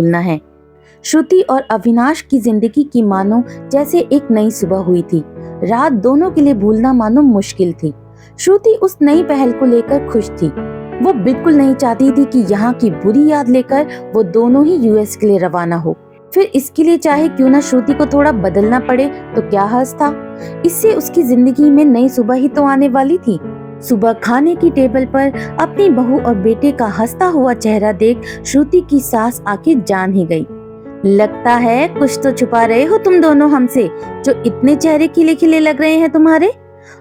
भूलना है। श्रुति और अविनाश की जिंदगी की मानो जैसे एक नई सुबह हुई थी। रात दोनों के लिए भूलना मानो मुश्किल थी। श्रुति उस नई पहल को लेकर खुश थी। वो बिल्कुल नहीं चाहती थी कि यहाँ की बुरी याद लेकर वो दोनों ही यूएस के लिए रवाना हो। फिर इसके लिए चाहे क्यों ना श्रुति को थोड़ा बदलना पड़े तो क्या हर्ज था। इससे उसकी जिंदगी में नई सुबह ही तो आने वाली थी। सुबह खाने की टेबल पर अपनी बहू और बेटे का हंसता हुआ चेहरा देख श्रुति की सांस आखिर जान ही गई। लगता है कुछ तो छुपा रहे हो तुम दोनों हमसे, जो इतने चेहरे खिले खिले लग रहे हैं तुम्हारे।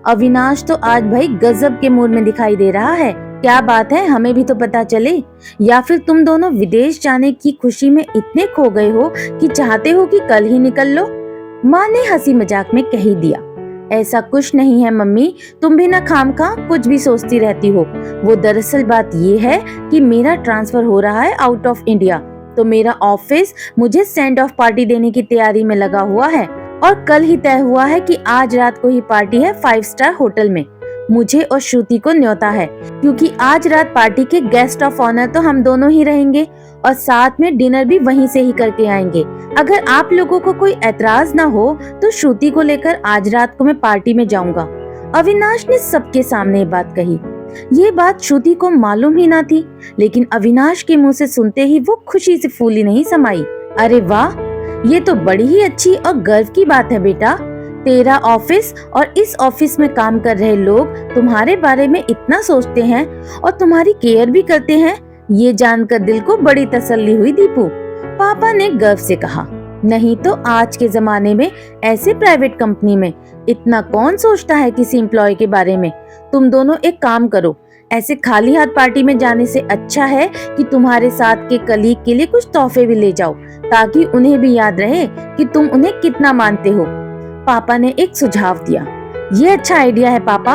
अविनाश तो आज भाई गजब के मूड में दिखाई दे रहा है। क्या बात है, हमें भी तो पता चले। या फिर तुम दोनों विदेश जाने की खुशी में इतने खो गए हो कि चाहते हो कि कल ही निकल लो। माँ ने हंसी मजाक में कह ही दिया। ऐसा कुछ नहीं है मम्मी, तुम भी ना खामखा कुछ भी सोचती रहती हो। वो दरअसल बात ये है कि मेरा ट्रांसफर हो रहा है आउट ऑफ इंडिया, तो मेरा ऑफिस मुझे सेंड ऑफ पार्टी देने की तैयारी में लगा हुआ है और कल ही तय हुआ है कि आज रात को ही पार्टी है 5 स्टार होटल में। मुझे और श्रुति को न्योता है क्योंकि आज रात पार्टी के गेस्ट ऑफ ऑनर तो हम दोनों ही रहेंगे और साथ में डिनर भी वहीं से ही करके आएंगे। अगर आप लोगों को कोई एतराज ना हो तो श्रुति को लेकर आज रात को मैं पार्टी में जाऊंगा। अविनाश ने सबके सामने ये बात कही। ये बात श्रुति को मालूम ही ना थी, लेकिन अविनाश के मुंह से सुनते ही वो खुशी से फूली नहीं समाई। अरे वाह, ये तो बड़ी ही अच्छी और गर्व की बात है बेटा। तेरा ऑफिस और इस ऑफिस में काम कर रहे लोग तुम्हारे बारे में इतना सोचते हैं और तुम्हारी केयर भी करते हैं, ये जानकर दिल को बड़ी तसल्ली हुई दीपू। पापा ने गर्व से कहा। नहीं तो आज के जमाने में ऐसे प्राइवेट कंपनी में इतना कौन सोचता है किसी एम्प्लॉय के बारे में। तुम दोनों एक काम करो, ऐसे खाली हाथ पार्टी में जाने से अच्छा है कि तुम्हारे साथ के कलीग के लिए कुछ तोहफे भी ले जाओ, ताकि उन्हें भी याद रहे कि तुम उन्हें कितना मानते हो। पापा ने एक सुझाव दिया। ये अच्छा आइडिया है पापा,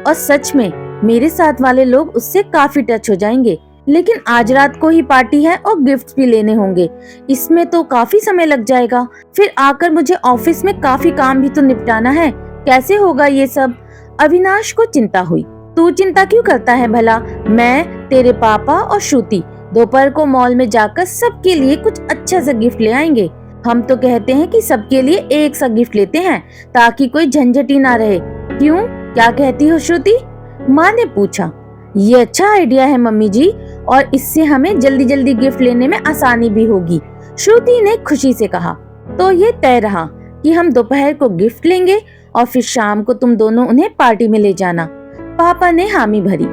और सच में मेरे साथ वाले लोग उससे काफी टच हो जाएंगे। लेकिन आज रात को ही पार्टी है और गिफ्ट्स भी लेने होंगे, इसमें तो काफी समय लग जाएगा। फिर आकर मुझे ऑफिस में काफी काम भी तो निपटाना है, कैसे होगा ये सब। अविनाश को चिंता हुई। तू चिंता क्यों करता है भला, मैं, तेरे पापा और श्रुति दोपहर को मॉल में जाकर सबके लिए कुछ अच्छा सा गिफ्ट ले आएंगे। हम तो कहते हैं कि सबके लिए एक सा गिफ्ट लेते हैं ताकि कोई झंझट ही ना रहे। क्यों, क्या कहती हो श्रुति? माँ ने पूछा। ये अच्छा आइडिया है मम्मी जी, और इससे हमें जल्दी जल्दी गिफ्ट लेने में आसानी भी होगी, श्रुति ने खुशी से कहा। तो ये तय रहा कि हम दोपहर को गिफ्ट लेंगे और फिर शाम को तुम दोनों उन्हें पार्टी में ले जाना। पापा ने हामी भरी।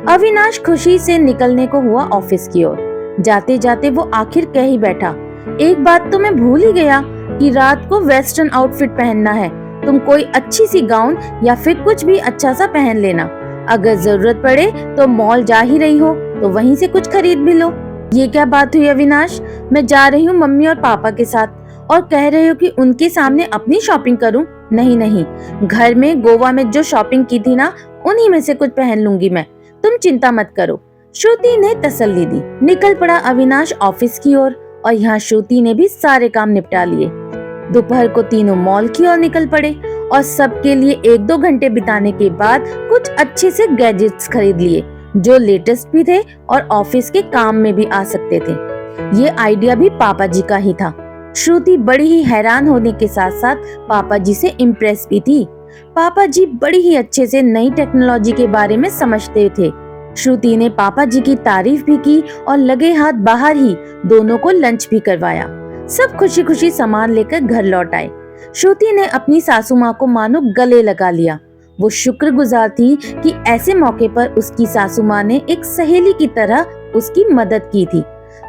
अविनाश खुशी से निकलने को हुआ ऑफिस की ओर। जाते जाते वो आखिर कह ही बैठा, एक बात तो मैं भूल ही गया कि रात को वेस्टर्न आउटफिट पहनना है। तुम कोई अच्छी सी गाउन या फिर कुछ भी अच्छा सा पहन लेना। अगर जरूरत पड़े तो मॉल जा ही रही हो तो वहीं से कुछ खरीद भी लो। ये क्या बात हुई अविनाश, मैं जा रही हूँ मम्मी और पापा के साथ और कह रहे हो कि उनके सामने अपनी शॉपिंग करूँ? नहीं नहीं, घर में गोवा में जो शॉपिंग की थी ना, उन्हीं में से कुछ पहन लूंगी मैं, तुम चिंता मत करो, श्रुति ने तसल्ली दी। निकल पड़ा अविनाश ऑफिस की ओर और यहाँ श्रुति ने भी सारे काम निपटा लिए। दोपहर को तीनों मॉल की ओर निकल पड़े और सबके लिए 1-2 घंटे बिताने के बाद कुछ अच्छे से गैजेट्स खरीद लिए जो लेटेस्ट भी थे और ऑफिस के काम में भी आ सकते थे। ये आइडिया भी पापा जी का ही था। श्रुति बड़ी ही हैरान होने के साथ साथ पापा जी से इम्प्रेस भी थी। पापा जी बड़ी ही अच्छे से नई टेक्नोलॉजी के बारे में समझते थे। श्रुति ने पापा जी की तारीफ भी की और लगे हाथ बाहर ही दोनों को लंच भी करवाया। सब खुशी खुशी सामान लेकर घर लौट आए। श्रुति ने अपनी सासू माँ को मानो गले लगा लिया। वो शुक्रगुजार थी कि ऐसे मौके पर उसकी सासू माँ ने एक सहेली की तरह उसकी मदद की थी।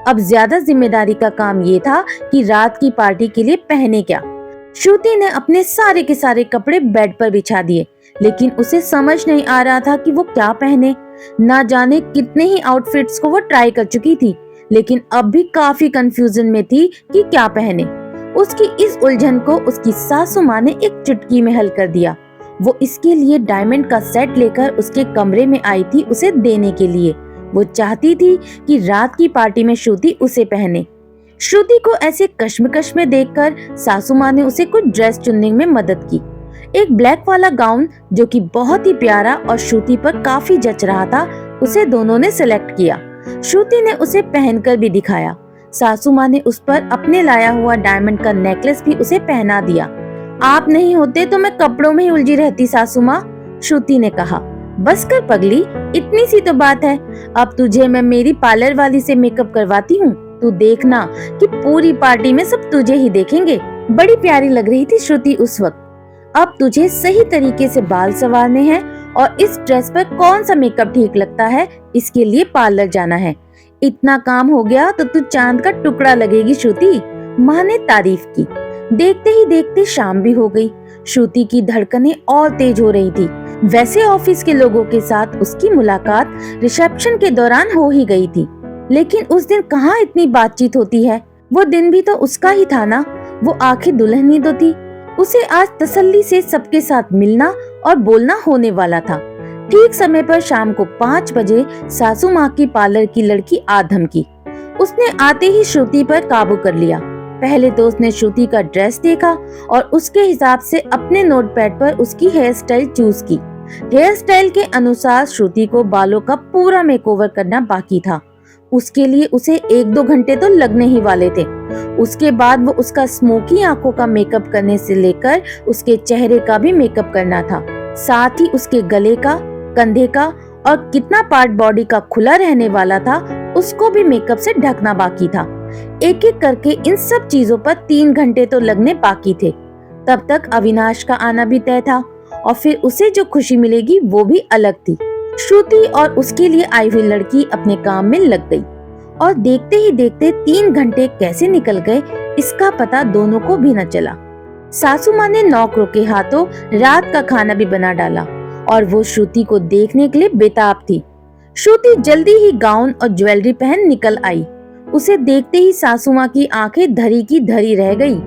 अब ज्यादा जिम्मेदारी का काम ये था कि रात की पार्टी के लिए पहने क्या। श्रुति ने अपने सारे के सारे कपड़े बेड पर बिछा दिए, लेकिन उसे समझ नहीं आ रहा था कि वो क्या पहने। ना जाने कितने ही आउटफिट्स को वो ट्राई कर चुकी थी, लेकिन अब भी काफी कंफ्यूजन में थी कि क्या पहने। उसकी इस उलझन को उसकी सासू माँ ने एक चुटकी में हल कर दिया। वो इसके लिए डायमंड का सेट लेकर उसके कमरे में आई थी उसे देने के लिए। वो चाहती थी कि रात की पार्टी में श्रुति उसे पहने। श्रुति को ऐसे कश्मकश में देखकर सासू माँ ने उसे कुछ ड्रेस चुनने में मदद की। एक ब्लैक वाला गाउन जो कि बहुत ही प्यारा और श्रुति पर काफी जच रहा था, उसे दोनों ने सिलेक्ट किया। श्रुति ने उसे पहनकर भी दिखाया। सासू माँ ने उस पर अपने लाया हुआ डायमंड का नेकलेस भी उसे पहना दिया। आप नहीं होते तो मैं कपड़ों में ही उलझी रहती सासू माँ, श्रुति ने कहा। बस कर पगली, इतनी सी तो बात है। अब तुझे मैं मेरी पार्लर वाली से मेकअप करवाती हूँ, तू देखना कि पूरी पार्टी में सब तुझे ही देखेंगे। बड़ी प्यारी लग रही थी श्रुति उस वक्त। अब तुझे सही तरीके से बाल संवारने हैं और इस ड्रेस पर कौन सा मेकअप ठीक लगता है, इसके लिए पार्लर जाना है। इतना काम हो गया तो तू चांद का टुकड़ा लगेगी श्रुति, माँ ने तारीफ की। देखते ही देखते शाम भी हो गई। श्रुति की धड़कनें और तेज हो रही थी। वैसे ऑफिस के लोगों के साथ उसकी मुलाकात रिसेप्शन के दौरान हो ही गई थी, लेकिन उस दिन कहाँ इतनी बातचीत होती है। वो दिन भी तो उसका ही था ना, वो आखिर दुल्हन ही तो थी। उसे आज तसल्ली से सबके साथ मिलना और बोलना होने वाला था। ठीक समय पर शाम को 5 बजे सासू माँ की पार्लर की लड़की आ धमकी। उसने आते ही श्रुति पर काबू कर लिया। पहले तो उसने श्रुति का ड्रेस देखा और उसके हिसाब से अपने नोटपैड पर उसकी हेयर स्टाइल चूज की। हेयर स्टाइल के अनुसार श्रुति को बालों का पूरा मेकओवर करना बाकी था। उसके लिए उसे 1-2 घंटे तो लगने ही वाले थे। उसके बाद वो उसका स्मोकी आंखों का मेकअप करने से लेकर उसके चेहरे का भी मेकअप करना था। साथ ही उसके गले का, कंधे का और कितना पार्ट बॉडी का खुला रहने वाला था, उसको भी मेकअप से ढकना बाकी था। एक एक करके इन सब चीजों पर 3 घंटे तो लगने बाकी थे। तब तक अविनाश का आना भी तय था और फिर उसे जो खुशी मिलेगी वो भी अलग थी। श्रुति और उसके लिए आई हुई लड़की अपने काम में लग गई और देखते ही देखते 3 घंटे कैसे निकल गए इसका पता दोनों को भी न चला। सासू माँ ने नौकरों के हाथों रात का खाना भी बना डाला और वो श्रुति को देखने के लिए बेताब थी। श्रुति जल्दी ही गाउन और ज्वेलरी पहन निकल आई। उसे देखते ही सासू माँ की आंखें धरी की धरी रह गई।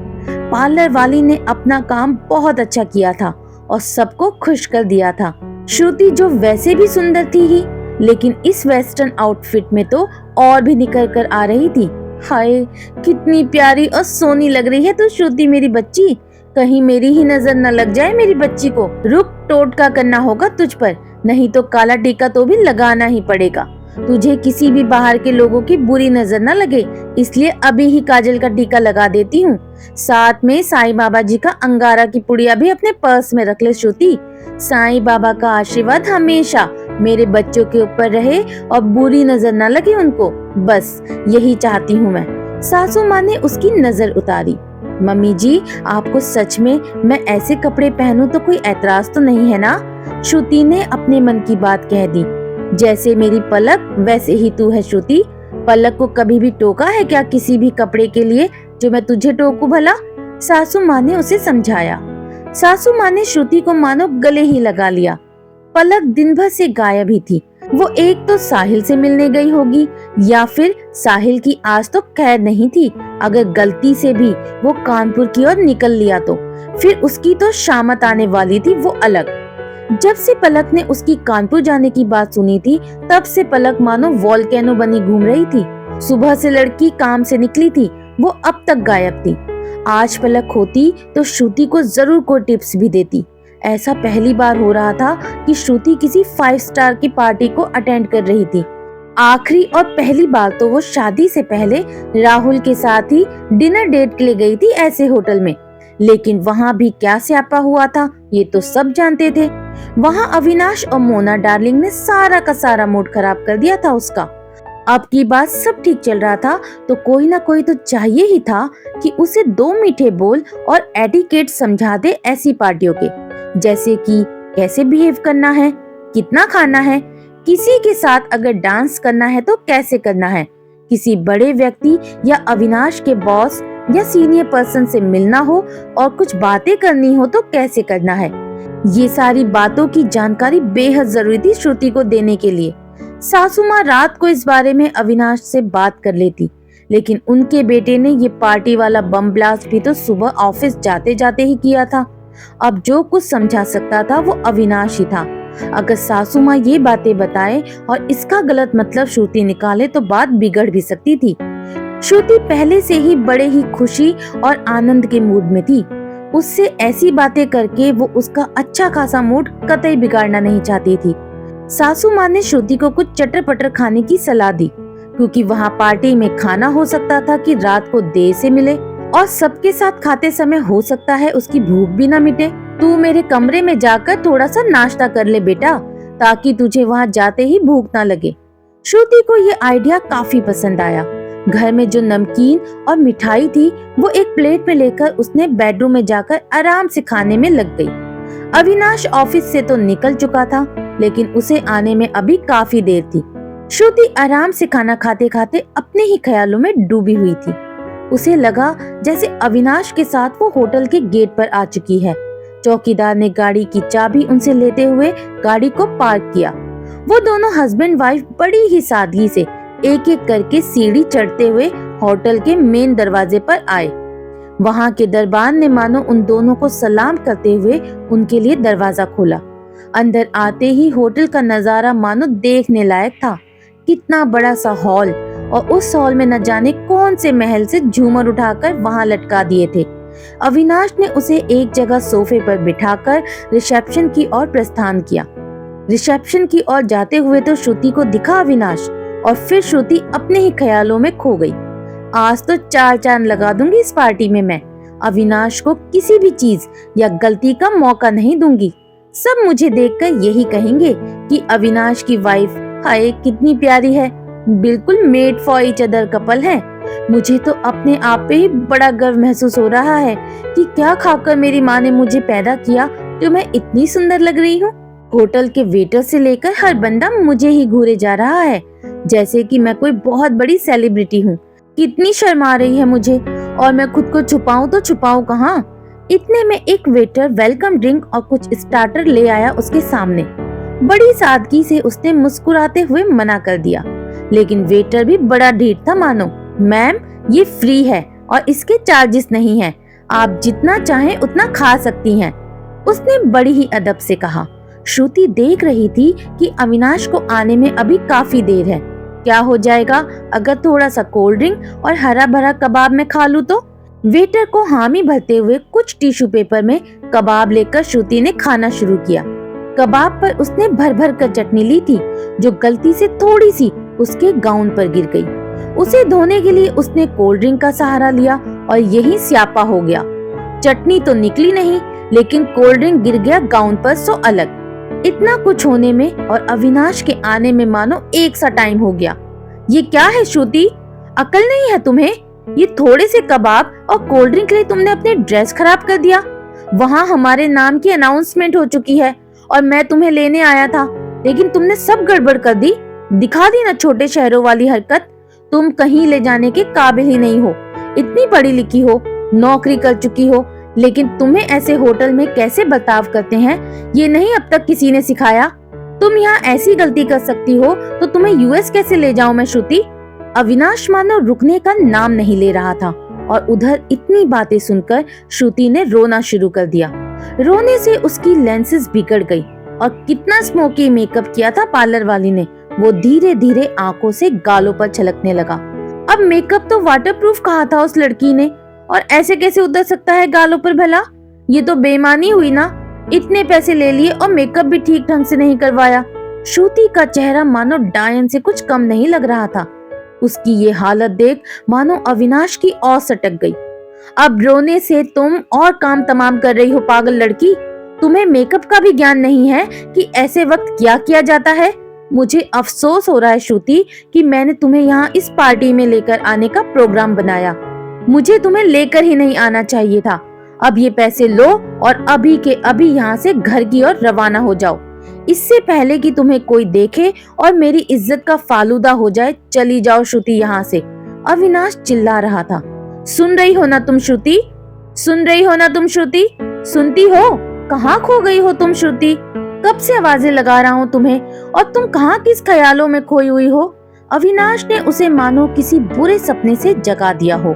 पार्लर वाली ने अपना काम बहुत अच्छा किया था और सबको खुश कर दिया था। श्रुति जो वैसे भी सुंदर थी ही, लेकिन इस वेस्टर्न आउटफिट में तो और भी निकल कर आ रही थी। हाय, कितनी प्यारी और सोनी लग रही है तू श्रुति मेरी बच्ची। कहीं मेरी ही नजर न लग जाए मेरी बच्ची को। रुक, टोटका करना होगा तुझ पर, नहीं तो काला टीका तो भी लगाना ही पड़ेगा। तुझे किसी भी बाहर के लोगों की बुरी नजर न लगे, इसलिए अभी ही काजल का टीका लगा देती हूँ। साथ में साईं बाबा जी का अंगारा की पुड़िया भी अपने पर्स में रख ले श्रुति। साईं बाबा का आशीर्वाद हमेशा मेरे बच्चों के ऊपर रहे और बुरी नजर न लगे उनको, बस यही चाहती हूँ मैं। सासू माँ ने उसकी नजर उतारी। मम्मी जी, आपको सच में मैं ऐसे कपड़े पहनूं तो कोई ऐतराज तो नहीं है ना? श्रुति ने अपने मन की बात कह दी। जैसे मेरी पलक वैसे ही तू है श्रुति। पलक को कभी भी टोका है क्या किसी भी कपड़े के लिए जो मैं तुझे टोकूं भला? सासू माँ ने उसे समझाया। सासू माँ ने श्रुति को मानो गले ही लगा लिया। पलक दिन भर से गायब ही थी। वो एक तो साहिल से मिलने गई होगी या फिर साहिल की आज तो खैर नहीं थी। अगर गलती से भी वो कानपुर की ओर निकल लिया तो फिर उसकी तो शामत आने वाली थी, वो अलग। जब से पलक ने उसकी कानपुर जाने की बात सुनी थी तब से पलक मानो वॉल्केनो बनी घूम रही थी। सुबह से लड़की काम से निकली थी, वो अब तक गायब थी। आज पलक होती तो श्रुति को जरूर कोई टिप्स भी देती। ऐसा पहली बार हो रहा था कि श्रुति किसी 5 स्टार की पार्टी को अटेंड कर रही थी। आखिरी और पहली बार तो वो शादी से पहले राहुल के साथ ही डिनर डेट के लिए गई थी ऐसे होटल में, लेकिन वहाँ भी क्या स्यापा हुआ था ये तो सब जानते थे। वहाँ अविनाश और मोना डार्लिंग ने सारा का सारा मूड खराब कर दिया था उसका। अब की बात सब ठीक चल रहा था तो कोई ना कोई तो चाहिए ही था कि उसे 2 मीठे बोल और एटिकेट समझा दे ऐसी पार्टियों के, जैसे कि कैसे बिहेव करना है, कितना खाना है, किसी के साथ अगर डांस करना है तो कैसे करना है, किसी बड़े व्यक्ति या अविनाश के बॉस या सीनियर पर्सन से मिलना हो और कुछ बातें करनी हो तो कैसे करना है। ये सारी बातों की जानकारी बेहद जरूरी थी श्रुति को देने के लिए। सासू माँ रात को इस बारे में अविनाश से बात कर लेती, लेकिन उनके बेटे ने ये पार्टी वाला बम ब्लास्ट भी तो सुबह ऑफिस जाते जाते ही किया था। अब जो कुछ समझा सकता था वो अविनाश ही था। अगर सासू माँ ये बातें बताए और इसका गलत मतलब श्रुति निकाले तो बात बिगड़ भी सकती थी। श्रुति पहले से ही बड़े ही खुशी और आनंद के मूड में थी। उससे ऐसी बातें करके वो उसका अच्छा खासा मूड कतई बिगाड़ना नहीं चाहती थी। सासू माँ ने श्रुति को कुछ चटर पटर खाने की सलाह दी। क्योंकि वहाँ पार्टी में खाना हो सकता था कि रात को देर से मिले और सबके साथ खाते समय हो सकता है उसकी भूख भी न मिटे। तू मेरे कमरे में जाकर थोड़ा सा नाश्ता कर ले बेटा, ताकि तुझे वहाँ जाते ही भूख ना लगे। श्रुति को ये आइडिया काफी पसंद आया। घर में जो नमकीन और मिठाई थी वो एक प्लेट में लेकर उसने बेडरूम में जाकर आराम से खाने में लग गई। अविनाश ऑफिस से तो निकल चुका था, लेकिन उसे आने में अभी काफी देर थी। श्रुति आराम से खाना खाते खाते अपने ही ख्यालों में डूबी हुई थी। उसे लगा जैसे अविनाश के साथ वो होटल के गेट पर आ चुकी है। चौकीदार ने गाड़ी की चाबी उनसे लेते हुए गाड़ी को पार्क किया। वो दोनों हस्बैंड वाइफ बड़ी ही सादगी से एक एक करके सीढ़ी चढ़ते हुए होटल के मेन दरवाजे पर आए। वहां के दरबान ने मानो उन दोनों को सलाम करते हुए उनके लिए दरवाजा खोला। अंदर आते ही होटल का नजारा मानो देखने लायक था। कितना बड़ा सा हॉल, और उस हॉल में न जाने कौन से महल से झूमर उठाकर वहां लटका दिए थे। अविनाश ने उसे एक जगह सोफे पर बिठाकर रिसेप्शन की ओर प्रस्थान किया। रिसेप्शन की ओर जाते हुए तो श्रुति को दिखा अविनाश, और फिर श्रुति अपने ही ख्यालों में खो गई। आज तो चार चांद लगा दूंगी इस पार्टी में। मैं अविनाश को किसी भी चीज या गलती का मौका नहीं दूंगी। सब मुझे देखकर यही कहेंगे कि अविनाश की वाइफ हाय कितनी प्यारी है, बिल्कुल made for each other couple है। मुझे तो अपने आप पे ही बड़ा गर्व महसूस हो रहा है कि क्या खाकर मेरी माँ ने मुझे पैदा किया जो मैं इतनी सुंदर लग रही हूँ। होटल के वेटर से लेकर हर बंदा मुझे ही घूरे जा रहा है, जैसे कि मैं कोई बहुत बड़ी सेलिब्रिटी हूँ। कितनी शर्म आ रही है मुझे, और मैं खुद को छुपाऊं तो छुपाऊं कहाँ। इतने में एक वेटर वेलकम ड्रिंक और कुछ स्टार्टर ले आया उसके सामने। बड़ी सादगी से उसने मुस्कुराते हुए मना कर दिया, लेकिन वेटर भी बड़ा ढीठ था मानो। मैम, ये फ्री है और इसके चार्जेस नहीं है, आप जितना चाहें उतना खा सकती हैं, उसने बड़ी ही अदब से कहा। श्रुति देख रही थी कि अविनाश को आने में अभी काफी देर है। क्या हो जाएगा अगर थोड़ा सा कोल्ड ड्रिंक और हरा भरा कबाब में खा लूं तो। वेटर को हामी भरते हुए कुछ टिश्यू पेपर में कबाब लेकर श्रुति ने खाना शुरू किया। कबाब पर उसने भर भर कर चटनी ली थी, जो गलती से थोड़ी सी उसके गाउन पर गिर गई। उसे धोने के लिए उसने कोल्ड ड्रिंक का सहारा लिया और यही स्यापा हो गया। चटनी तो निकली नहीं, लेकिन कोल्ड ड्रिंक गिर गया गाउन पर सो अलग। इतना कुछ होने में और अविनाश के आने में मानो एक सा टाइम हो गया। ये क्या है श्रुति, अकल नहीं है तुम्हें? ये थोड़े से कबाब और कोल्ड ड्रिंक के लिए तुमने अपनी ड्रेस खराब कर दिया। वहाँ हमारे नाम की अनाउंसमेंट हो चुकी है और मैं तुम्हें लेने आया था, लेकिन तुमने सब गड़बड़ कर दी। दिखा दी ना छोटे शहरों वाली हरकत। तुम कहीं ले जाने के काबिल ही नहीं हो। इतनी पढ़ी लिखी हो, नौकरी कर चुकी हो, लेकिन तुम्हें ऐसे होटल में कैसे बर्ताव करते हैं ये नहीं अब तक किसी ने सिखाया। तुम यहाँ ऐसी गलती कर सकती हो तो तुम्हें यूएस कैसे ले जाऊं मैं श्रुति। अविनाश मानो रुकने का नाम नहीं ले रहा था, और उधर इतनी बातें सुनकर श्रुति ने रोना शुरू कर दिया। रोने से उसकी लेंसेज बिगड़ गई, और कितना स्मोकी मेकअप किया था पार्लर वाली ने, वो धीरे धीरे आंखों से गालों पर छलकने लगा। अब मेकअप तो वाटरप्रूफ कहा था उस लड़की ने, और ऐसे कैसे उतर सकता है गालों पर भला। ये तो बेईमानी हुई ना, इतने पैसे ले लिए और मेकअप भी ठीक ढंग से नहीं करवाया। श्रुति का चेहरा मानो डायन से कुछ कम नहीं लग रहा था। उसकी ये हालत देख मानो अविनाश की और सटक गई। अब रोने से तुम और काम तमाम कर रही हो पागल लड़की। तुम्हें मेकअप का भी ज्ञान नहीं है कि ऐसे वक्त क्या किया जाता है। मुझे अफसोस हो रहा है श्रुति कि मैंने तुम्हें यहाँ इस पार्टी में लेकर आने का प्रोग्राम बनाया। मुझे तुम्हें लेकर ही नहीं आना चाहिए था। अब ये पैसे लो और अभी के अभी यहाँ से घर की ओर रवाना हो जाओ, इससे पहले कि तुम्हें कोई देखे और मेरी इज्जत का फालूदा हो जाए। चली जाओ श्रुति यहाँ से। अविनाश चिल्ला रहा था। सुन रही हो ना तुम श्रुति, सुन रही हो ना तुम श्रुति, सुनती हो? कहाँ खो गई हो तुम श्रुति? कब से आवाजें लगा रहा हूँ तुम्हें, और तुम कहाँ किस ख्यालों में खोई हुई हो। अविनाश ने उसे मानो किसी बुरे सपने से जगा दिया हो।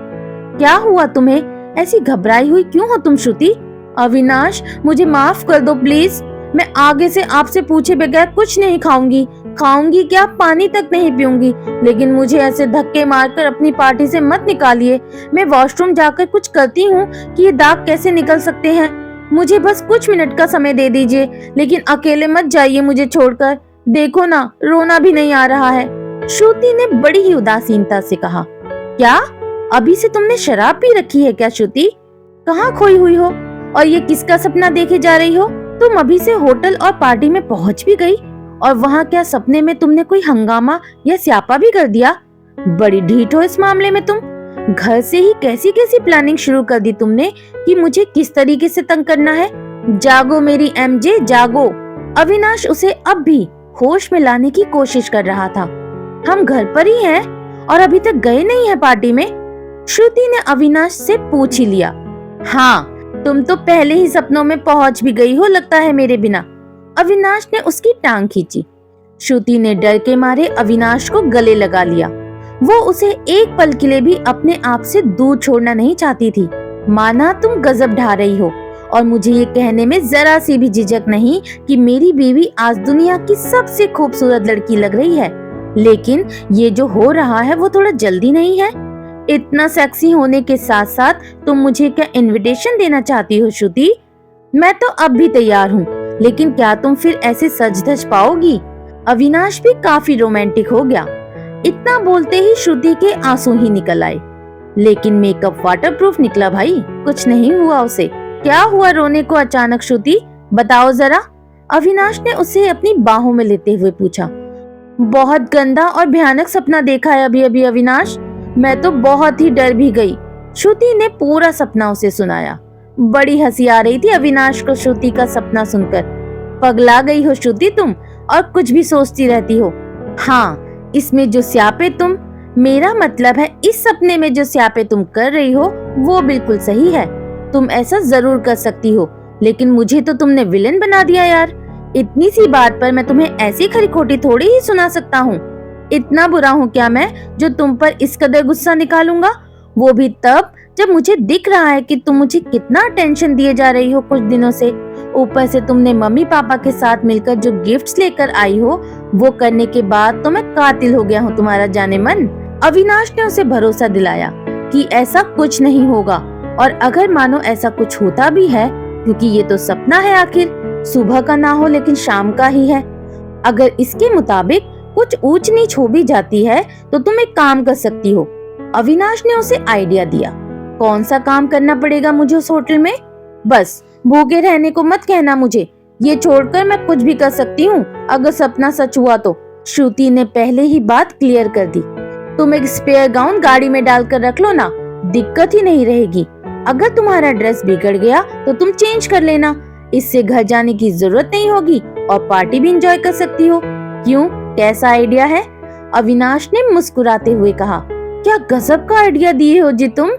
क्या हुआ तुम्हें? ऐसी घबराई हुई क्यों हो तुम श्रुति? अविनाश, मुझे माफ कर दो प्लीज। मैं आगे से आपसे पूछे बगैर कुछ नहीं खाऊंगी। खाऊंगी क्या, पानी तक नहीं पीऊंगी। लेकिन मुझे ऐसे धक्के मारकर अपनी पार्टी से मत निकालिए। मैं वॉशरूम जाकर कुछ करती हूँ कि ये दाग कैसे निकल सकते हैं। मुझे बस कुछ मिनट का समय दे दीजिए, लेकिन अकेले मत जाइए मुझे छोड़कर। देखो ना, रोना भी नहीं आ रहा है। श्रुति ने बड़ी ही उदासीनता से कहा, क्या अभी से तुमने शराब पी रखी है क्या श्रुति? कहाँ खोई हुई हो और ये किसका सपना देखे जा रही हो? तुम अभी से होटल और पार्टी में पहुंच भी गई और वहाँ क्या सपने में तुमने कोई हंगामा या स्यापा भी कर दिया? बड़ी ढीठ हो इस मामले में तुम। घर से ही कैसी कैसी प्लानिंग शुरू कर दी तुमने कि मुझे किस तरीके से तंग करना है। जागो मेरी एमजे, जागो। अविनाश उसे अब भी होश में लाने की कोशिश कर रहा था। हम घर पर ही हैं और अभी तक गए नहीं है पार्टी में? श्रुति ने अविनाश से पूछ ही लिया। हाँ, तुम तो पहले ही सपनों में पहुंच भी गई हो लगता है मेरे बिना। अविनाश ने उसकी टांग खींची। श्रुति ने डर के मारे अविनाश को गले लगा लिया। वो उसे एक पल के लिए भी अपने आप से दूर छोड़ना नहीं चाहती थी। माना तुम गजब ढा रही हो और मुझे ये कहने में जरा सी भी झिझक नहीं कि मेरी बीवी आज दुनिया की सबसे खूबसूरत लड़की लग रही है, लेकिन ये जो हो रहा है वो थोड़ा जल्दी नहीं है? इतना सेक्सी होने के साथ साथ तुम मुझे क्या इनविटेशन देना चाहती हो श्रुति? मैं तो अब भी तैयार हूँ, लेकिन क्या तुम फिर ऐसे सज धज पाओगी? अविनाश भी काफी रोमांटिक हो गया। इतना बोलते ही श्रुति के आंसू ही निकल आए। लेकिन मेकअप वाटरप्रूफ निकला भाई, कुछ नहीं हुआ उसे। क्या हुआ रोने को अचानक श्रुति, बताओ जरा। अविनाश ने उसे अपनी बाहों में लेते हुए पूछा। बहुत गंदा और भयानक सपना देखा है अभी अभी अविनाश, मैं तो बहुत ही डर भी गई। श्रुति ने पूरा सपना उसे सुनाया। बड़ी हंसी आ रही थी अविनाश को श्रुति का सपना सुनकर। पगला गई हो श्रुति तुम, और कुछ भी सोचती रहती हो। हाँ, इसमें जो स्यापे तुम, मेरा मतलब है इस सपने में जो स्यापे तुम कर रही हो वो बिल्कुल सही है। तुम ऐसा जरूर कर सकती हो, लेकिन मुझे तो तुमने विलेन बना दिया यार। इतनी सी बात पर मैं तुम्हें ऐसी खरी खोटी थोड़ी ही सुना सकता हूँ। इतना बुरा हूँ क्या मैं जो तुम पर इस कदर गुस्सा निकालूंगा? वो भी तब जब मुझे दिख रहा है कि तुम मुझे कितना टेंशन दिए जा रही हो कुछ दिनों से। ऊपर से तुमने मम्मी पापा के साथ मिलकर जो गिफ्ट्स लेकर आई हो वो करने के बाद तो मैं कातिल हो गया हूँ तुम्हारा जाने मन। अविनाश ने उसे भरोसा दिलाया कि ऐसा कुछ नहीं होगा, और अगर मानो ऐसा कुछ होता भी है, क्योंकि ये तो सपना है आखिर, सुबह का ना हो लेकिन शाम का ही है। अगर इसके मुताबिक कुछ ऊंच नीच हो भी जाती है तो तुम एक काम कर सकती हो। अविनाश ने उसे आइडिया दिया। कौन सा काम करना पड़ेगा मुझे उस होटल में? बस भूखे रहने को मत कहना मुझे, ये छोड़कर मैं कुछ भी कर सकती हूँ अगर सपना सच हुआ तो। श्रुति ने पहले ही बात क्लियर कर दी। तुम एक स्पेयर गाउन गाड़ी में डालकर रख लो ना, दिक्कत ही नहीं रहेगी। अगर तुम्हारा ड्रेस बिगड़ गया तो तुम चेंज कर लेना, इससे घर जाने की जरूरत नहीं होगी और पार्टी भी एंजॉय कर सकती हो। क्यों, कैसा आइडिया है? अविनाश ने मुस्कुराते हुए कहा। क्या गजब का आइडिया दिए हो जी तुम,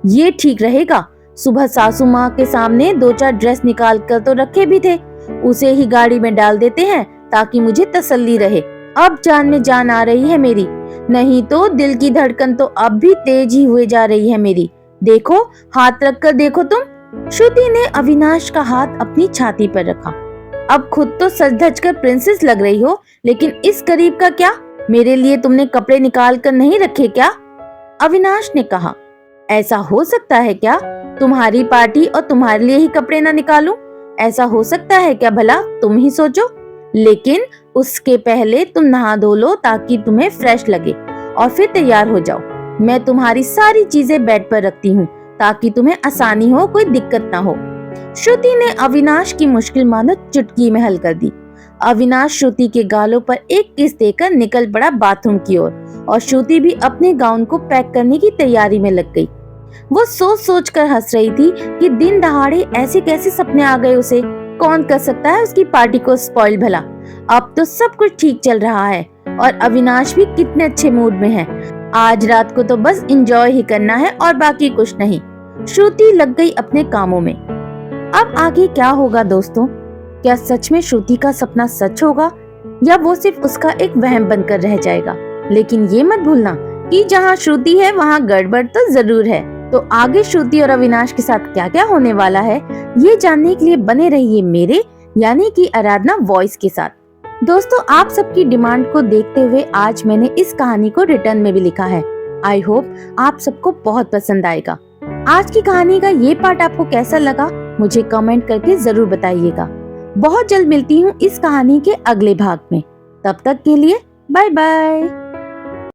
ये ठीक रहेगा। सुबह सासू माँ के सामने 2-4 ड्रेस निकाल कर तो रखे भी थे, उसे ही गाड़ी में डाल देते हैं ताकि मुझे तसल्ली रहे। अब जान में जान आ रही है मेरी, नहीं तो दिल की धड़कन तो अब भी तेज ही हुए जा रही है मेरी। देखो, हाथ रख कर देखो तुम। श्रुति ने अविनाश का हाथ अपनी छाती पर रखा। अब खुद तो सज धज कर प्रिंसेस लग रही हो, लेकिन इस करीब का क्या? मेरे लिए तुमने कपड़े निकाल कर नहीं रखे क्या? अविनाश ने कहा। ऐसा हो सकता है क्या? तुम्हारी पार्टी और तुम्हारे लिए ही कपड़े ना निकालूं? ऐसा हो सकता है क्या भला? तुम ही सोचो। लेकिन उसके पहले तुम नहा धो लो ताकि तुम्हें फ्रेश लगे और फिर तैयार हो जाओ। मैं तुम्हारी सारी चीजें बेड पर रखती हूँ ताकि तुम्हें आसानी हो, कोई दिक्कत ना हो। श्रुति ने अविनाश की मुश्किल मानो चुटकी में हल कर दी। अविनाश श्रुति के गालों पर एक किस देकर निकल पड़ा बाथरूम की ओर, और श्रुति भी अपने गाउन को पैक करने की तैयारी में लग गई। वो सोच सोच कर हंस रही थी कि दिन दहाड़े ऐसे कैसे सपने आ गए उसे। कौन कर सकता है उसकी पार्टी को स्पॉइल भला? अब तो सब कुछ ठीक चल रहा है और अविनाश भी कितने अच्छे मूड में है। आज रात को तो बस एंजॉय ही करना है और बाकी कुछ नहीं। श्रुति लग गई अपने कामों में। अब आगे क्या होगा दोस्तों? क्या सच में श्रुति का सपना सच होगा या वो सिर्फ उसका एक वहम बनकर रह जाएगा? लेकिन ये मत भूलना कि जहाँ श्रुति है वहाँ गड़बड़ तो जरूर है। तो आगे श्रुति और अविनाश के साथ क्या क्या होने वाला है, ये जानने के लिए बने रहिए मेरे यानी कि आराधना वॉइस के साथ। दोस्तों, आप सबकी डिमांड को देखते हुए आज मैंने इस कहानी को रिटर्न में भी लिखा है। आई होप आप सबको बहुत पसंद आएगा। आज की कहानी का ये पार्ट आपको कैसा लगा मुझे कमेंट करके जरूर बताइएगा। बहुत जल्द मिलती हूँ इस कहानी के अगले भाग में। तब तक के लिए बाय बाय।